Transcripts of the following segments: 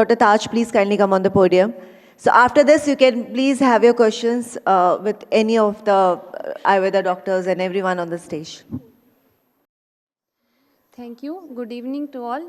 Dr. Taj, please kindly come on the podium. So after this, you can please have your questions with any of the Ayurveda doctors and everyone on the stage. Thank you. Good evening to all.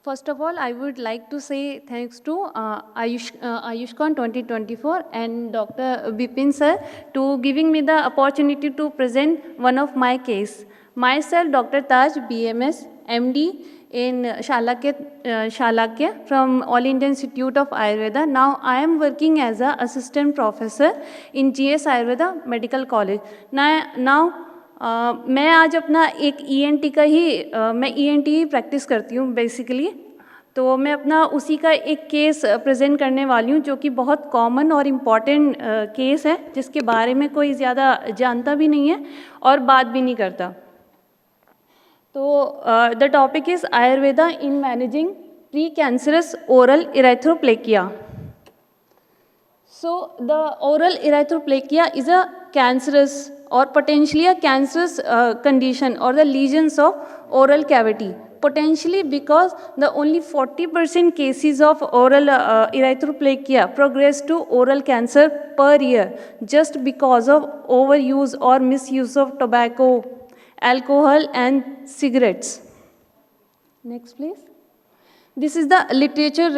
First of all, I would like to say thanks to Ayushcon 2024 and Dr. Bipin sir to giving me the opportunity to present one of my case. Myself, Dr. Taj, BMS, MD in Shalakya from All India Institute of Ayurveda. Now I am working as an assistant professor in GS Ayurveda Medical College. Now मैं आज अपना एक ENT का ही मैं ENT ही practice करती हूँ basically, तो मैं अपना उसी का एक केस प्रेजेंट करने वाली हूँ जो कि बहुत कॉमन और इम्पॉर्टेंट केस है जिसके बारे में कोई ज़्यादा जानता भी नहीं है और बात भी नहीं करता. तो the topic is Ayurveda in managing precancerous oral erythroplakia. So the oral erythroplakia is a cancerous or potentially a cancerous condition or the lesions of oral cavity. Potentially because the only 40% cases of oral erythroplakia progress to oral cancer per year just because of overuse or misuse of tobacco, alcohol and cigarettes. Next please. This is the literature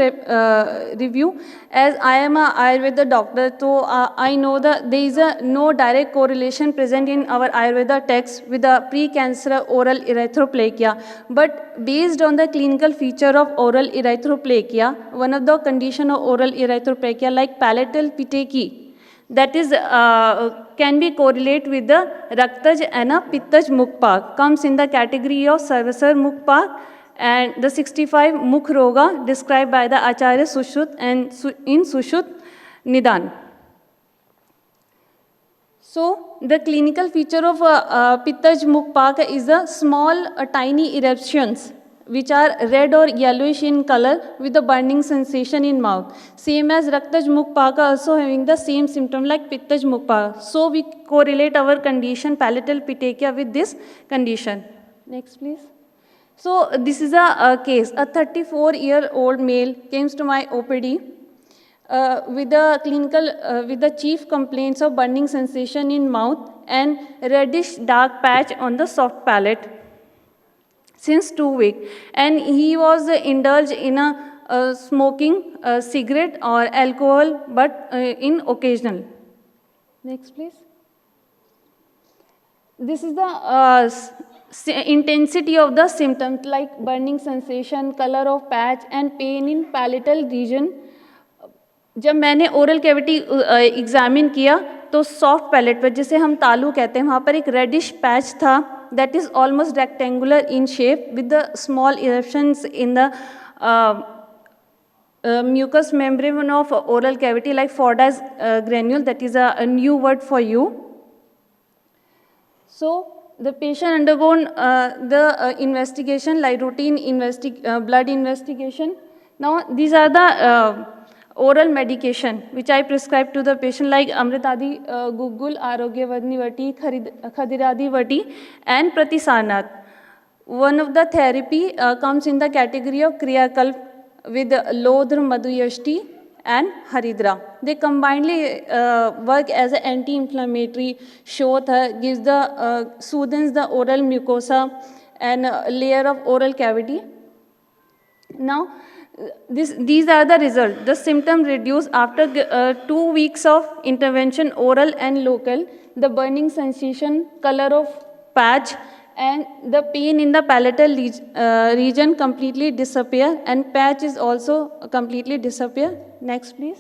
review. As I am a Ayurveda doctor, so I know that there is no direct correlation present in our Ayurveda text with the pre-cancer oral erythroplakia. But based on the clinical feature of oral erythroplakia, one of the condition of oral erythroplakia like palatal petechiae, that is can be correlate with the Raktaj and a Pittaj Mukpak, comes in the category of Sarvasar Mukpak and the 65 Mukh Roga described by the Acharya Sushruta and in Sushruta Nidan. So the clinical feature of Pittaj Mukpaka is a small tiny eruptions which are red or yellowish in color with a burning sensation in mouth. Same as Raktaj Mukpaka also having the same symptom like Pittaj Mukpaka. So we correlate our condition palatal petechia with this condition. Next please. So this is a case. A 34-year-old male came to my OPD with the chief complaints of burning sensation in mouth and reddish dark patch on the soft palate since 2 weeks, and he was indulged in a smoking cigarette or alcohol, but in occasional. Next, please. This is the intensity of the symptoms like burning sensation, color of patch and pain in palatal region. जब मैंने oral cavity examine किया तो soft palate पर, जिसे हम तालू कहते हैं, वहाँ पर एक रेडिश पैच था that is almost rectangular in shape with the small eruptions in the mucous membrane of oral cavity like Fordyce granule. That is a new word for you. So the patient undergone the investigation like routine blood investigation. Now these are the oral medication which I prescribe to the patient like Amritadi Gugul, Arogyavadini Vati, Khadiradi Vati and Pratisarnath. One of the therapy comes in the category of Kriyakalp with Lodhr, Madhuyashti and Haridra. They combinedly work as an anti-inflammatory, gives the soothes the oral mucosa and layer of oral cavity. Now, these are the results. The symptom reduced after 2 weeks of intervention, oral and local. The burning sensation, color of patch, and the pain in the palatal region completely disappear, and patch is also completely disappear. Next, please.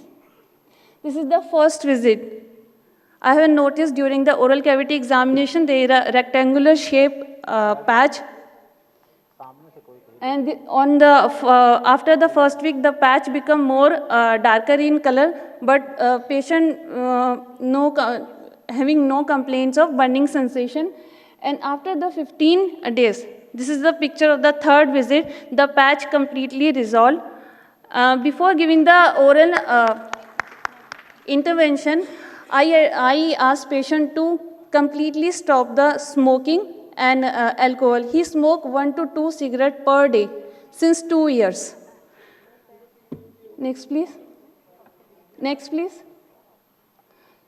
This is the first visit. I have noticed during the oral cavity examination there is a rectangular shape patch. And on the after the first week, the patch become more darker in color, but patient having no complaints of burning sensation. And after the 15 days, this is the picture of the third visit, the patch completely resolved. Before giving the oral intervention, I asked patient to completely stop the smoking and alcohol. He smoked 1 to 2 cigarettes per day since 2 years. Next, please. Next, please.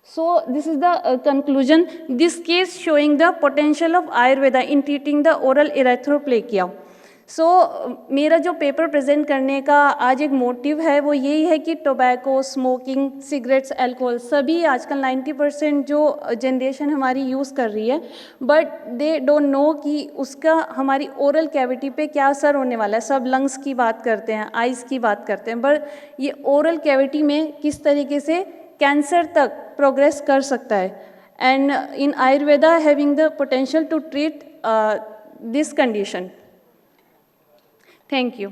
So this is the conclusion. This case showing the potential of Ayurveda in treating the oral erythroplakia. So मेरा जो paper present करने का आज एक motive है वो यही है कि टोबैको, स्मोकिंग, सिगरेट्स, अल्कोहल सभी आजकल 90% जो जनरेशन हमारी यूज़ कर रही है, बट दे डोंट नो कि उसका हमारी ओरल कैविटी पे क्या असर होने वाला है. सब लंग्स की बात करते हैं, आइज़ की बात करते हैं, बट ये ओरल कैविटी में किस तरीके से कैंसर तक प्रोग्रेस कर सकता है. And in Ayurveda having the potential to treat this condition. Thank you.